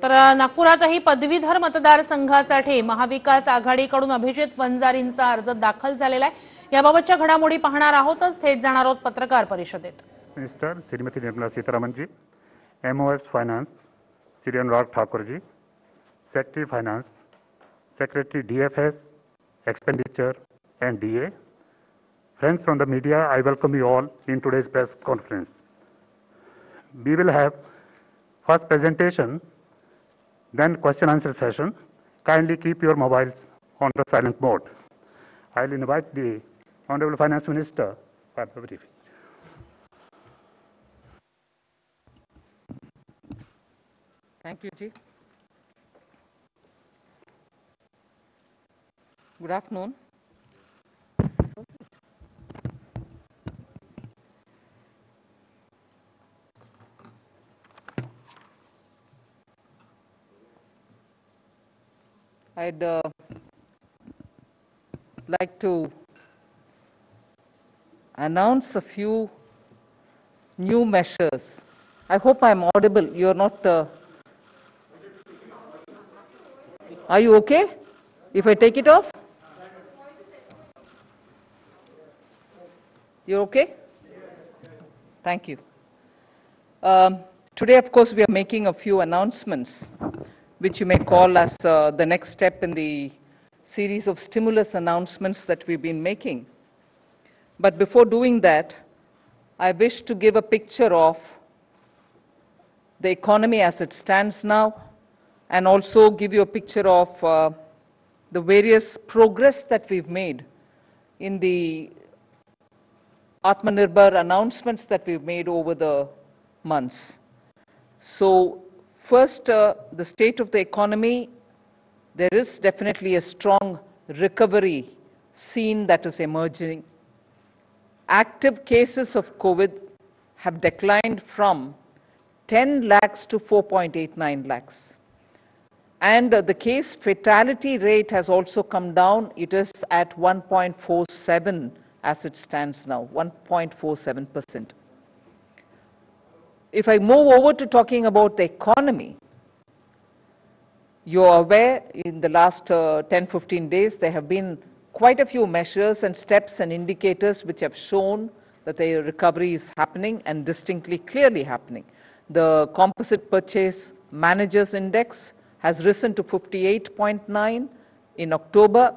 तर नागपुरातही पदवीधर मतदारसंघासाठी महाविकास आघाडीकडून अभिजित वंजारींचा अर्ज दाखल झालेला आहे। याबाबतच्या घडामोडी पाहणार आहोतच, थेट जाणार आहोत पत्रकार परिषदेत। Minister Shrimati Nirmala Sitharaman ji, MOS finance Shri Anurag Thakur ji, secretary finance, secretary DFS, expenditure and DA. Friends from the media, I welcome you all in today's press conference. We will have first presentation, then question answer session. Kindly keep your mobiles on the silent mode. I will invite the Honorable Finance Minister for the briefing. Thank you, Ji. Good afternoon. I'd like to announce a few new measures. I hope I'm audible. You're not... Are you okay if I take it off? You're okay? Thank you. Today, of course, we are making a few announcements, which you may call as the next step in the series of stimulus announcements that we've been making. But before doing that, I wish to give a picture of the economy as it stands now, and also give you a picture of the various progress that we've made in the Atmanirbhar announcements that we've made over the months. So first, the state of the economy, there is definitely a strong recovery scene that is emerging. Active cases of COVID have declined from 10 lakhs to 4.89 lakhs. And the case fatality rate has also come down. It is at 1.47 as it stands now, 1.47%. If I move over to talking about the economy, you're aware in the last 10-15 days, there have been quite a few measures and steps and indicators which have shown that the recovery is happening and distinctly clearly happening. The Composite Purchase Managers Index has risen to 58.9 in October,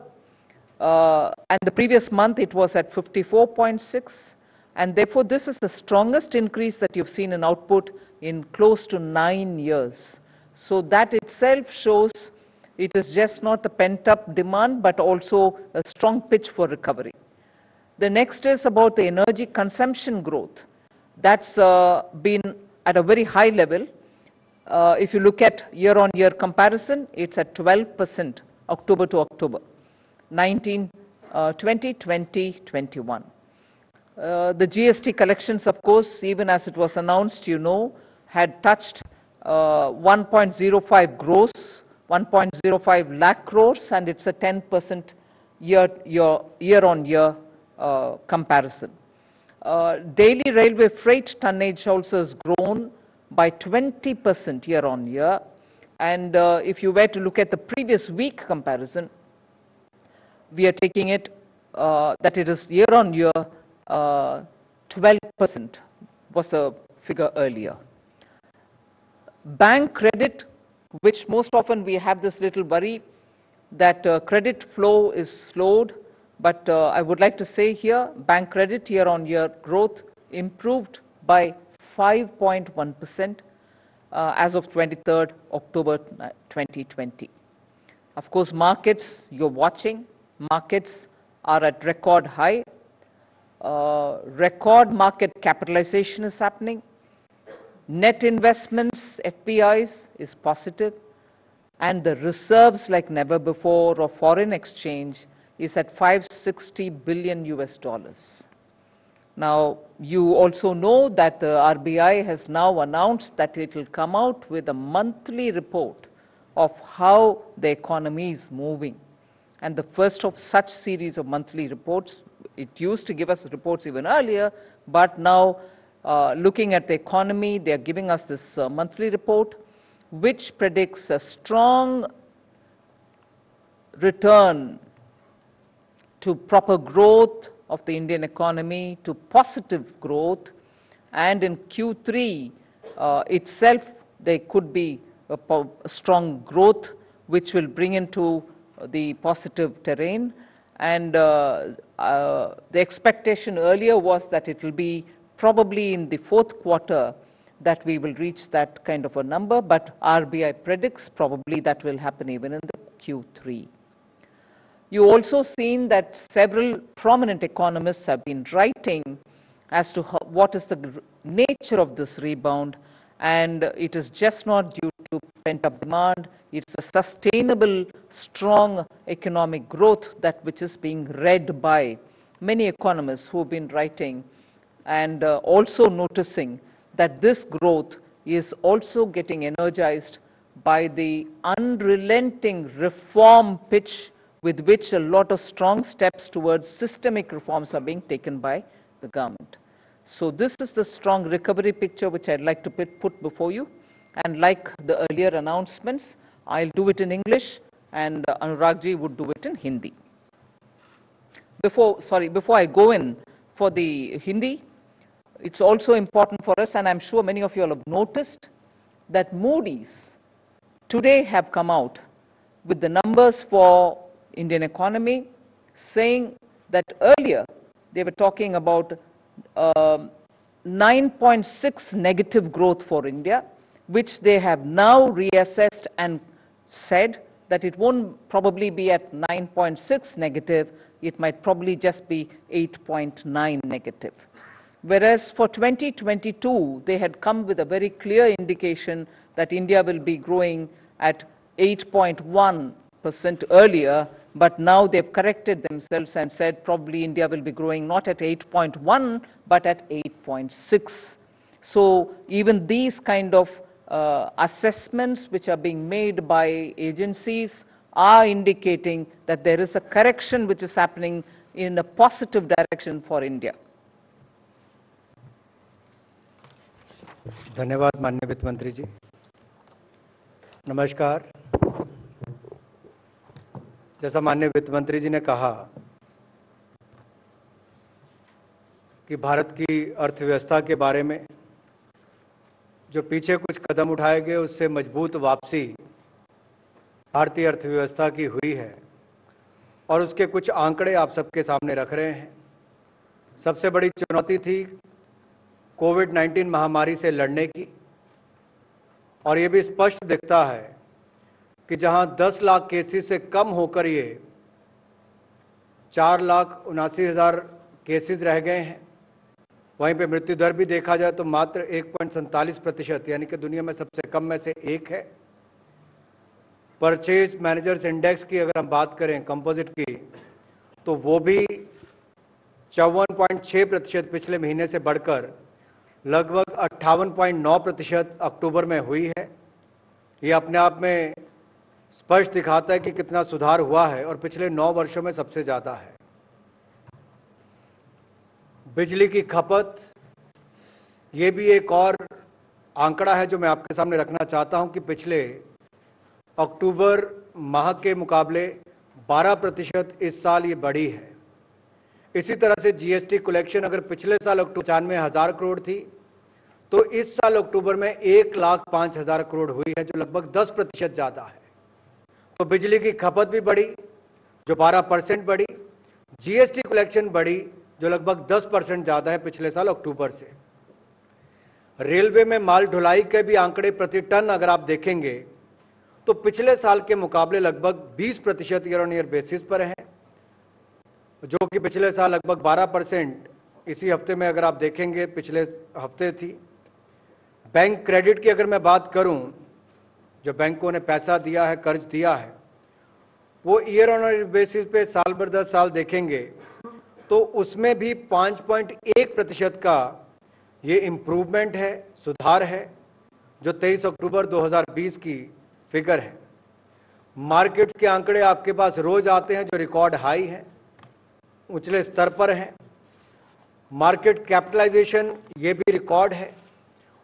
and the previous month it was at 54.6, and therefore this is the strongest increase that you've seen in output in close to 9 years. So that itself shows it is just not the pent-up demand, but also a strong pitch for recovery. The next is about the energy consumption growth. That's been at a very high level. If you look at year-on-year comparison, it's at 12%, October to October, 20, 2021. The GST collections, of course, even as it was announced, you know, had touched 1.05 gross, 1.05 lakh crores, and it's a 10% year-on-year comparison. Daily railway freight tonnage also has grown by 20% year-on-year, and if you were to look at the previous week comparison, we are taking it that it is year-on-year 12% was the figure earlier. Bank credit, which most often we have this little worry that credit flow is slowed, but I would like to say here, bank credit year-on-year growth improved by 5.1% as of 23rd October 2020. Of course, markets, you're watching, markets are at record high. Record market capitalization is happening. Net investments, FPIs, is positive, and the reserves like never before of foreign exchange is at $560 billion US. Now, you also know that the RBI has now announced that it will come out with a monthly report of how the economy is moving. And the first of such series of monthly reports, it used to give us reports even earlier, but now looking at the economy, they are giving us this monthly report. which predicts a strong return to proper growth of the Indian economy, to positive growth, and in Q3 itself there could be a strong growth which will bring into the positive terrain. And the expectation earlier was that it will be probably in the fourth quarter that we will reach that kind of a number, but RBI predicts probably that will happen even in the Q3. You also seen that several prominent economists have been writing as to what is the nature of this rebound, and it is just not due to pent-up demand. It's a sustainable, strong economic growth that which is being read by many economists who have been writing and also noticing that this growth is also getting energized by the unrelenting reform pitch with which a lot of strong steps towards systemic reforms are being taken by the government. So this is the strong recovery picture which I'd like to put before you. And like the earlier announcements, I'll do it in English and Anuragji would do it in Hindi. Before I go in for the Hindi, it's also important for us, and I'm sure many of you all have noticed, that Moody's today have come out with the numbers for Indian economy, saying that earlier they were talking about 9.6 negative growth for India, which they have now reassessed and said that it won't probably be at 9.6 negative, it might probably just be 8.9 negative. Whereas for 2022, they had come with a very clear indication that India will be growing at 8.1% earlier, but now they've corrected themselves and said probably India will be growing not at 8.1, but at 8.6. So even these kind of assessments which are being made by agencies are indicating that there is a correction which is happening in a positive direction for India. धन्यवाद माननीय वित्त मंत्री जी। नमस्कार। जैसा माननीय वित्त मंत्री जी ने कहा कि भारत की अर्थव्यवस्था के बारे में जो पीछे कुछ कदम उठाए गए उससे मजबूत वापसी भारतीय अर्थव्यवस्था की हुई है और उसके कुछ आंकड़े आप सबके सामने रख रहे हैं। सबसे बड़ी चुनौती थी कोविड-19 महामारी से लड़ने की, और ये भी स्पष्ट दिखता है कि जहां 10 लाख केसेस से कम होकर ये 4,79,000 केसेस रह गए हैं, वहीं पे मृत्यु दर भी देखा जाए तो मात्र 1.47%, यानी कि दुनिया में सबसे कम में से एक है। परचेज मैनेजर्स इंडेक्स की अगर हम बात करें कंपोजिट की, तो वो भी 54.6% पिछले महीने से बढ़कर लगभग 58.9% अक्टूबर में हुई है। ये अपने आप में स्पष्ट दिखाता है कि कितना सुधार हुआ है और पिछले 9 वर्षों में सबसे ज्यादा है। बिजली की खपत, ये भी एक और आंकड़ा है जो मैं आपके सामने रखना चाहता हूं कि पिछले अक्टूबर माह के मुकाबले 12% इस साल ये बढ़ी है। इसी तरह से जीएसटी कलेक्शन अगर पिछले साल अक्टूबर 95,000 करोड़ थी, तो इस साल अक्टूबर में 1,05,000 करोड़ हुई है, जो लगभग 10% ज्यादा है। तो बिजली की खपत भी बढ़ी जो 12% बढ़ी, जीएसटी कलेक्शन बढ़ी जो लगभग 10% ज्यादा है पिछले साल अक्टूबर से। रेलवे में माल ढुलाई के भी आंकड़े प्रति टन अगर आप देखेंगे तो पिछले साल के मुकाबले लगभग 20% ईयर ऑन ईयर बेसिस पर है, जो कि पिछले साल लगभग 12% इसी हफ्ते में अगर आप देखेंगे पिछले हफ्ते थी। बैंक क्रेडिट की अगर मैं बात करूं, जो बैंकों ने पैसा दिया है, कर्ज दिया है, वो ईयर ऑन ईयर बेसिस पे साल भर 10 साल देखेंगे तो उसमें भी 5.1% का ये इंप्रूवमेंट है, सुधार है, जो 23 अक्टूबर 2020 की फिगर है। मार्केट्स के आंकड़े आपके पास रोज आते हैं जो रिकॉर्ड हाई है, उछले स्तर पर है। मार्केट कैपिटलाइजेशन ये भी रिकॉर्ड है,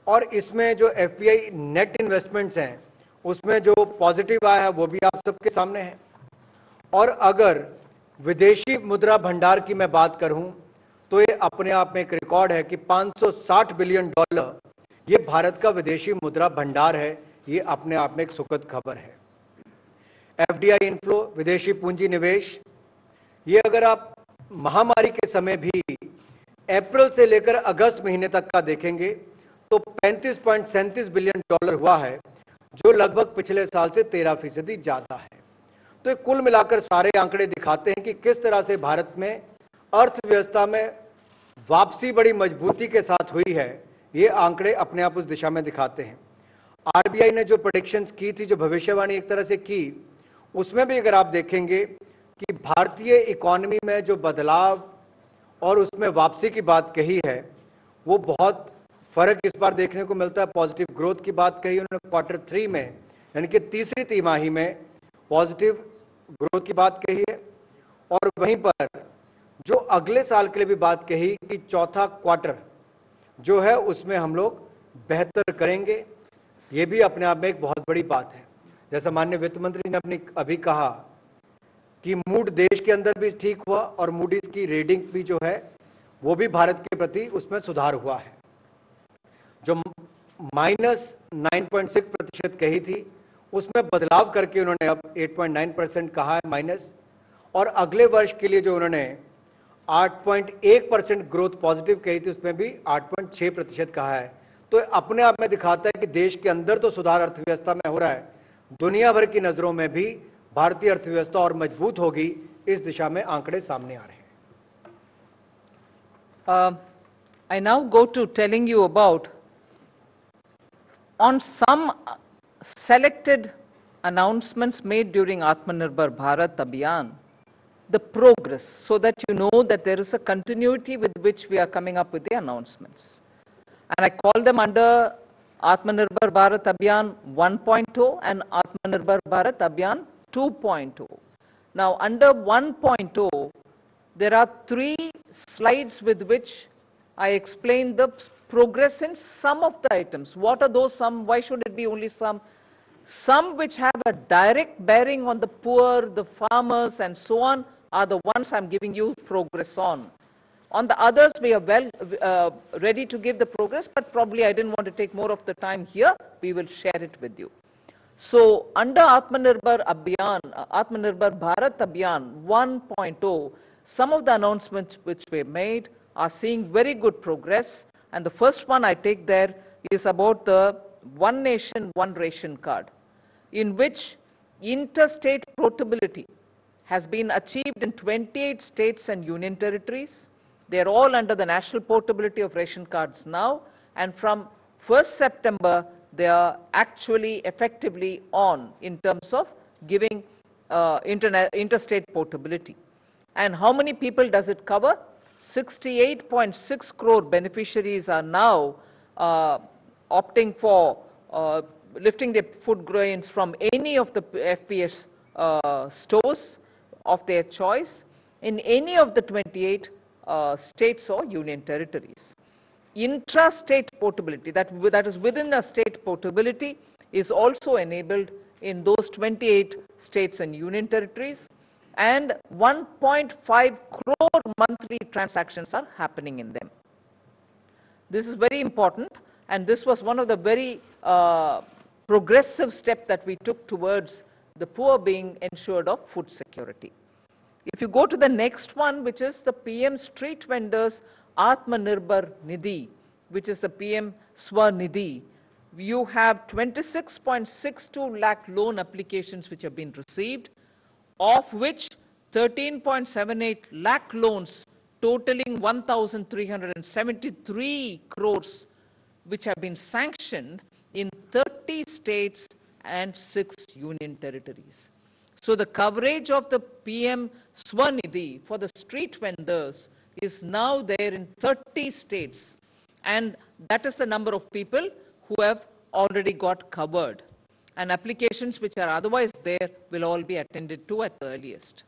और इसमें जो एफपीआई नेट इन्वेस्टमेंट्स हैं उसमें जो पॉजिटिव आया है वो भी आप सबके सामने है। और अगर विदेशी मुद्रा भंडार की मैं बात करूं तो ये अपने आप में एक रिकॉर्ड है कि 560 बिलियन डॉलर ये भारत का विदेशी मुद्रा भंडार है। ये अपने आप में एक सुखद खबर है। एफडीआई इनफ्लो, विदेशी पूंजी निवेश, ये अगर आप महामारी के समय भी अप्रैल से लेकर अगस्त महीने तक का देखेंगे तो 35.37 बिलियन डॉलर हुआ है, जो लगभग पिछले साल से 13% ज्यादा है। तो कुल मिलाकर सारे आंकड़े दिखाते हैं कि किस तरह से भारत में अर्थव्यवस्था में वापसी बड़ी मजबूती के साथ हुई है। ये आंकड़े अपने आप उस दिशा में दिखाते हैं। आरबीआई ने जो प्रेडिक्शंस की थी, जो भविष्यवाणी एक तरह से की, उसमें भी अगर आप देखेंगे कि भारतीय इकोनॉमी में जो बदलाव और उसमें वापसी की बात कही है, वो बहुत फर्क इस बार देखने को मिलता है। पॉजिटिव ग्रोथ की बात कही उन्होंने क्वार्टर 3 में, यानी कि तीसरी तिमाही में पॉजिटिव ग्रोथ की बात कही है। और वहीं पर जो अगले साल के लिए भी बात कही कि चौथा क्वार्टर जो है उसमें हम लोग बेहतर करेंगे, ये भी अपने आप में एक बहुत बड़ी बात है। जैसा माननीय वित्त मंत्री ने अपनी अभी कहा कि मूड देश के अंदर भी ठीक हुआ और मूडीज की रेटिंग भी जो है वो भी भारत के प्रति उसमें सुधार हुआ है। जो -9.6% कही थी उसमें बदलाव करके उन्होंने अब 8.9% कहा है माइनस, और अगले वर्ष के लिए जो उन्होंने 8.1% ग्रोथ पॉजिटिव कही थी उसमें भी 8.6% कहा है। तो अपने आप में दिखाता है कि देश के अंदर तो सुधार अर्थव्यवस्था में हो रहा है, दुनिया भर की नजरों में भी भारतीय अर्थव्यवस्था और मजबूत होगी, इस दिशा में आंकड़े सामने आ रहे हैं। I now go to telling you about on some selected announcements made during Atmanirbhar Bharat Abhiyan, the progress, so that you know that there is a continuity with which we are coming up with the announcements. And I call them under Atmanirbhar Bharat Abhiyan 1.0 and Atmanirbhar Bharat Abhiyan 2.0. Now, under 1.0, there are 3 slides with which I explain the progress in some of the items. What are those some? Why should it be only some? Some which have a direct bearing on the poor, the farmers, and so on, are the ones I'm giving you progress on. On the others, we are well ready to give the progress, but probably I didn't want to take more of the time here. We will share it with you. So, under Atmanirbhar Abhiyan, Atmanirbhar Bharat Abhiyan 1.0, some of the announcements which were made are seeing very good progress. And the first one I take there is about the One Nation, One Ration card, in which interstate portability has been achieved in 28 states and union territories. They are all under the national portability of ration cards now, and from 1st September, they are actually effectively on in terms of giving interstate portability. And how many people does it cover? 68.6 crore beneficiaries are now opting for lifting their food grains from any of the FPS stores of their choice in any of the 28 states or union territories. Intra-state portability, that is within a state portability, is also enabled in those 28 states and union territories, and 1.5 crore monthly transactions are happening in them. This is very important, and this was one of the very progressive steps that we took towards the poor being ensured of food security. If you go to the next one, which is the PM Street Vendors Atmanirbhar Nidhi, which is the PM Swanidhi, you have 26.62 lakh loan applications which have been received, of which 13.78 lakh loans totaling 1,373 crores which have been sanctioned in 30 states and 6 union territories. So the coverage of the PM Swanidhi for the street vendors is now there in 30 states, and that is the number of people who have already got covered, and applications which are otherwise there will all be attended to at the earliest.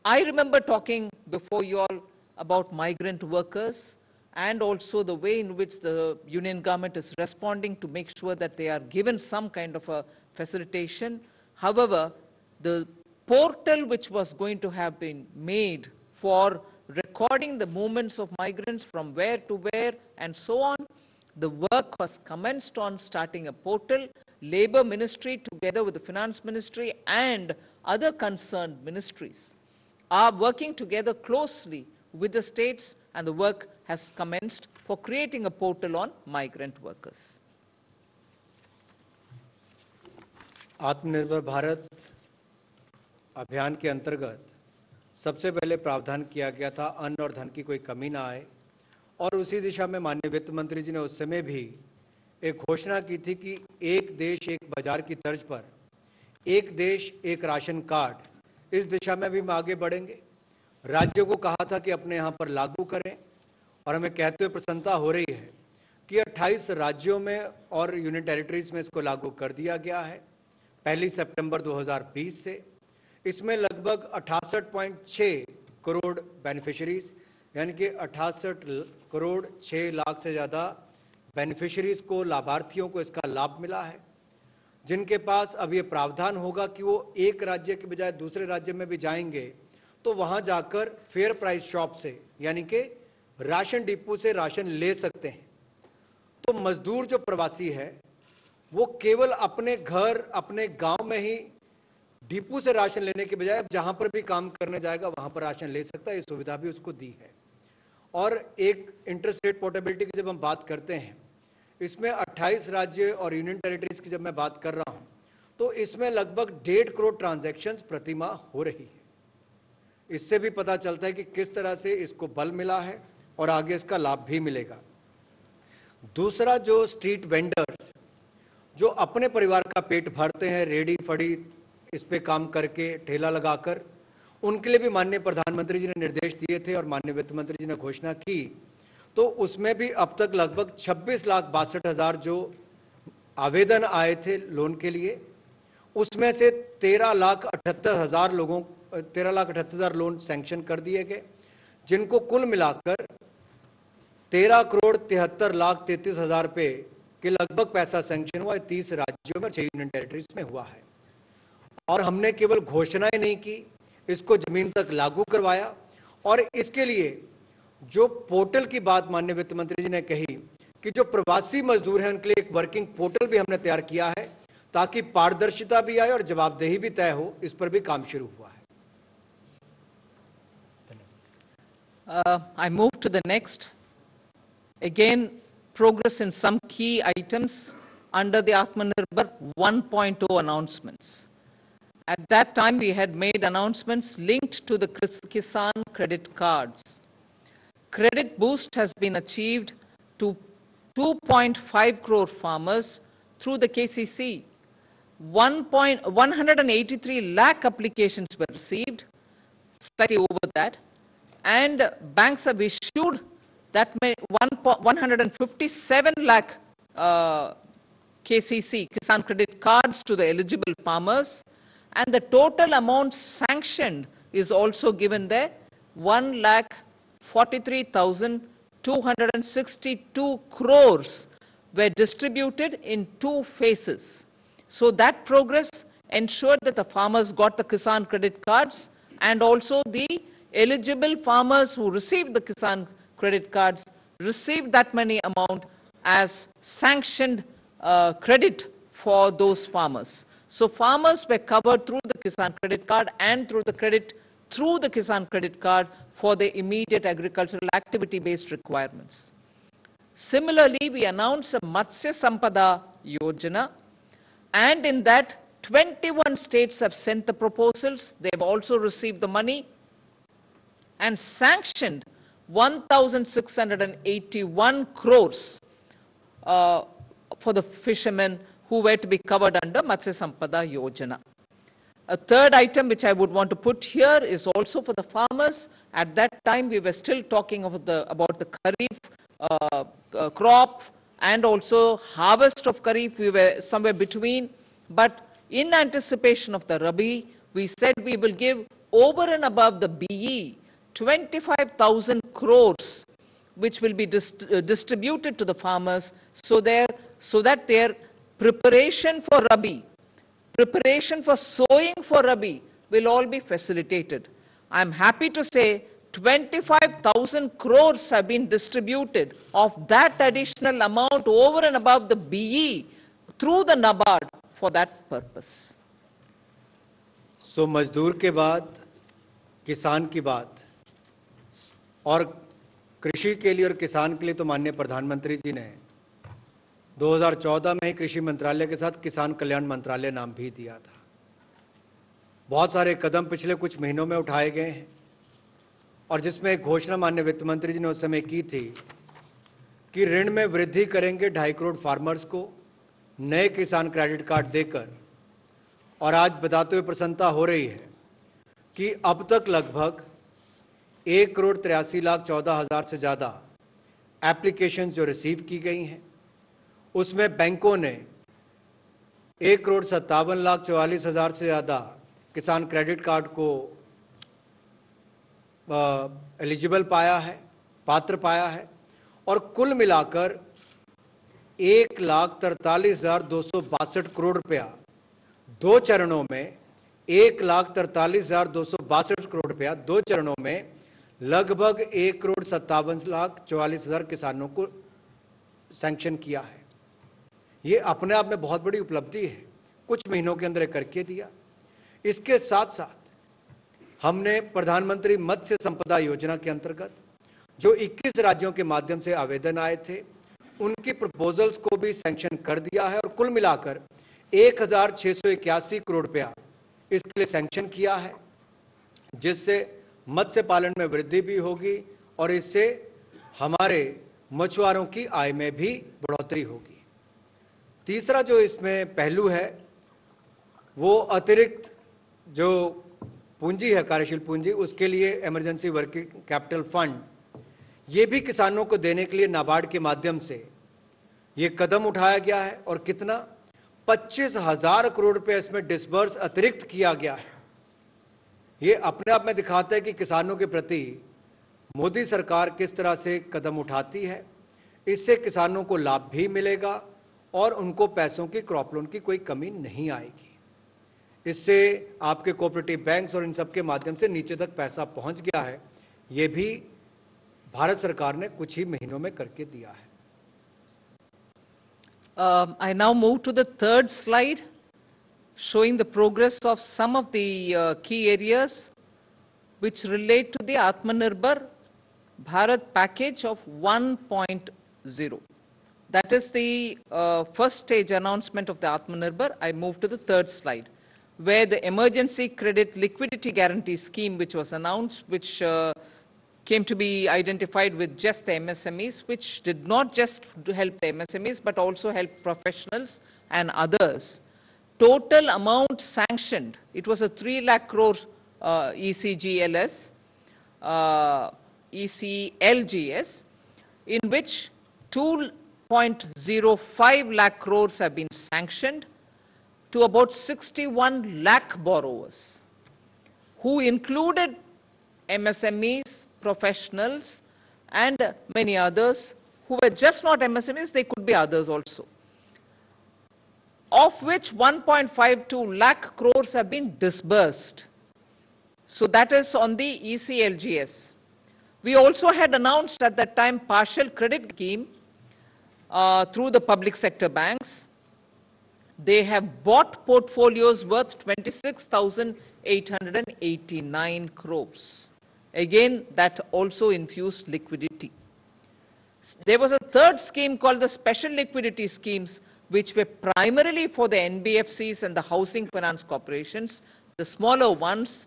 I remember talking before you all about migrant workers and also the way in which the union government is responding to make sure that they are given some kind of a facilitation. However, the portal which was going to have been made for recording the movements of migrants from where to where and so on, the work was commenced on starting a portal. Labour Ministry, together with the Finance Ministry and other concerned ministries, are working together closely with the states, and the work has commenced for creating a portal on migrant workers. आत्मनिर्भर भारत अभियान के अंतर्गत सबसे पहले प्रावधान किया गया था अन्न और धन की कोई कमी ना आए, और उसी दिशा में माननीय वित्त मंत्री जी ने उस समय भी एक घोषणा की थी कि एक देश एक बाजार की तर्ज पर एक देश एक राशन कार्ड, इस दिशा में भी हम आगे बढ़ेंगे। राज्यों को कहा था कि अपने यहां पर लागू करें, और हमें कहते हुए प्रसन्नता हो रही है कि 28 राज्यों में और यूनियन टेरिटरीज में इसको लागू कर दिया गया है 1 सितंबर 2020 से। इसमें लगभग 68.6 करोड़ बेनिफिशियरीज, यानी कि 68 करोड़ 6 लाख से ज्यादा बेनिफिशियरीज को, लाभार्थियों को इसका लाभ मिला है, जिनके पास अब ये प्रावधान होगा कि वो एक राज्य के बजाय दूसरे राज्य में भी जाएंगे तो वहां जाकर फेयर प्राइस शॉप से, यानी कि राशन डिपो से राशन ले सकते हैं। तो मजदूर जो प्रवासी है वो केवल अपने घर, अपने गांव में ही डिपो से राशन लेने के बजाय अब जहां पर भी काम करने जाएगा वहां पर राशन ले सकता है। ये सुविधा भी उसको दी है। और एक इंटरस्टेट पोर्टेबिलिटी की जब हम बात करते हैं, इसमें 28 राज्य और यूनियन टेरिटरीज की जब मैं बात कर रहा हूं तो इसमें लगभग 1.5 करोड़ ट्रांजैक्शंस प्रतिमाह हो रही है। इससे भी पता चलता है कि किस तरह से इसको बल मिला है और आगे इसका लाभ भी मिलेगा। दूसरा, जो स्ट्रीट वेंडर्स जो अपने परिवार का पेट भरते हैं, रेडी फड़ी इस पे काम करके, ठेला लगाकर, उनके लिए भी माननीय प्रधानमंत्री जी ने निर्देश दिए थे और माननीय वित्त मंत्री जी ने घोषणा की। तो उसमें भी अब तक लगभग 26,62,000 जो आवेदन आए थे लोन के लिए, उसमें से 13,78,000 लोगों 13,78,000 लोन सैंक्शन कर दिए गए, जिनको कुल मिलाकर 13,73,33,000 रुपए के लगभग पैसा सैंक्शन हुआ है। 30 राज्यों में 6 यूनियन टेरिटरीज में हुआ है। और हमने केवल घोषणाएं नहीं की, इसको जमीन तक लागू करवाया। और इसके लिए जो पोर्टल की बात माननीय वित्त मंत्री जी ने कही कि जो प्रवासी मजदूर हैं उनके लिए एक वर्किंग पोर्टल भी हमने तैयार किया है ताकि पारदर्शिता भी आए और जवाबदेही भी तय हो। इस पर भी काम शुरू हुआ है। I move to the next. Again, progress in some key items under the Atmanirbhar 1.0 announcements. At that time, we had made announcements linked to the Kisan credit cards. Credit boost has been achieved to 2.5 crore farmers through the KCC. 183 lakh applications were received, slightly over that, and banks have issued that 157 lakh KCC, Kisan credit cards, to the eligible farmers, and the total amount sanctioned is also given there, 1,43,262 crores were distributed in 2 phases. So that progress ensured that the farmers got the Kisan credit cards, and also the eligible farmers who received the Kisan credit cards received that money amount as sanctioned credit for those farmers. So farmers were covered through the Kisan credit card and through the credit through the Kisan credit card for their immediate agricultural activity-based requirements. Similarly, we announced a Matsya Sampada Yojana, and in that 21 states have sent the proposals. They have also received the money and sanctioned 1,681 crores for the fishermen who were to be covered under Matsya Sampada Yojana. A third item which I would want to put here is also for the farmers. At that time, we were still talking about the Kharif crop and also harvest of Kharif. We were somewhere between. But in anticipation of the Rabi, we said we will give over and above the BE 25,000 crores, which will be distributed to the farmers so that their preparation for Rabi preparation for sowing for Rabi will all be facilitated. I'm happy to say 25,000 crores have been distributed of that additional amount over and above the BE through the NABARD for that purpose. सो मजदूर के बाद किसान की बात, और कृषि के लिए और किसान के लिए तो माननीय प्रधानमंत्री जी ने 2014 में ही कृषि मंत्रालय के साथ किसान कल्याण मंत्रालय नाम भी दिया था। बहुत सारे कदम पिछले कुछ महीनों में उठाए गए हैं और जिसमें एक घोषणा माननीय वित्त मंत्री जी ने उस समय की थी कि ऋण में वृद्धि करेंगे 2.5 करोड़ फार्मर्स को नए किसान क्रेडिट कार्ड देकर। और आज बताते हुए प्रसन्नता हो रही है कि अब तक लगभग 1,83,14,000 से ज्यादा एप्लीकेशन जो रिसीव की गई हैं, उसमें बैंकों ने 1,57,44,000 से ज्यादा किसान क्रेडिट कार्ड को एलिजिबल पाया है, पात्र पाया है, और कुल मिलाकर 1,43,262 करोड़ रुपया दो चरणों में 1,43,262 करोड़ रुपया दो चरणों में लगभग 1,57,44,000 किसानों को सैंक्शन किया है। ये अपने आप में बहुत बड़ी उपलब्धि है, कुछ महीनों के अंदर करके दिया। इसके साथ साथ हमने प्रधानमंत्री मत्स्य संपदा योजना के अंतर्गत जो 21 राज्यों के माध्यम से आवेदन आए थे, उनकी प्रपोजल्स को भी सैंक्शन कर दिया है और कुल मिलाकर 1,681 करोड़ रुपया इसके लिए सैंक्शन किया है, जिससे मत्स्य पालन में वृद्धि भी होगी और इससे हमारे मछुआरों की आय में भी बढ़ोतरी होगी। तीसरा जो इसमें पहलू है वो अतिरिक्त जो पूंजी है, कार्यशील पूंजी, उसके लिए इमरजेंसी वर्किंग कैपिटल फंड, ये भी किसानों को देने के लिए नाबार्ड के माध्यम से ये कदम उठाया गया है और कितना 25,000 करोड़ रुपए इसमें डिसबर्स अतिरिक्त किया गया है। ये अपने आप में दिखाता है कि किसानों के प्रति मोदी सरकार किस तरह से कदम उठाती है। इससे किसानों को लाभ भी मिलेगा और उनको पैसों की, क्रॉप लोन की कोई कमी नहीं आएगी। इससे आपके कोऑपरेटिव बैंक्स और इन सब के माध्यम से नीचे तक पैसा पहुंच गया है। ये भी भारत सरकार ने कुछ ही महीनों में करके दिया है। I now move to the third slide, showing the progress of some of the key areas which relate to the Atmanirbhar Bharat package of 1.0. That is the first stage announcement of the Atmanirbhar. I move to the third slide, where the emergency credit liquidity guarantee scheme which was announced, which came to be identified with just the MSMEs, which did not just help the MSMEs, but also help professionals and others. Total amount sanctioned, it was a 3 lakh crore ECLGS, in which 2.05 lakh crores have been sanctioned to about 61 lakh borrowers, who included MSMEs, professionals, and many others who were just not MSMEs, they could be others also, of which 1.52 lakh crores have been disbursed. So that is on the ECLGS. We also had announced at that time partial credit scheme through the public sector banks. They have bought portfolios worth 26,889 crores. Again, that also infused liquidity. There was a third scheme called the special liquidity schemes, which were primarily for the NBFCs and the housing finance corporations, the smaller ones.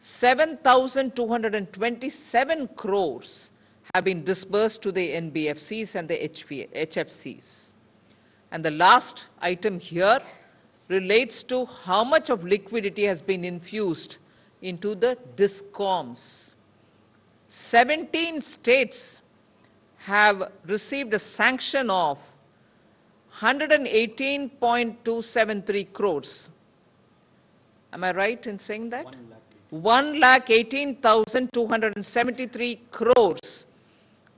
7,227 crores have been disbursed to the NBFCs and the HFCs. And the last item here relates to how much of liquidity has been infused into the DISCOMs. 17 states have received a sanction of 118.273 crores. Am I right in saying that? 1,18,273 crores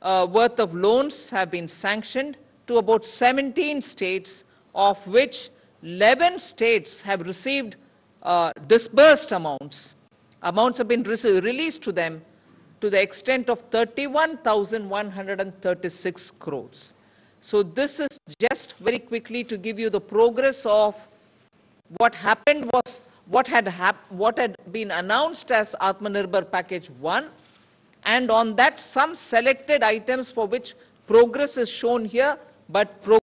worth of loans have been sanctioned to about 17 states, of which 11 states have received disbursed amounts. Amounts have been released to them to the extent of 31,136 crores. So this is just very quickly to give you the progress of what happened was what had been announced as Atmanirbhar Package 1, and on that some selected items for which progress is shown here, but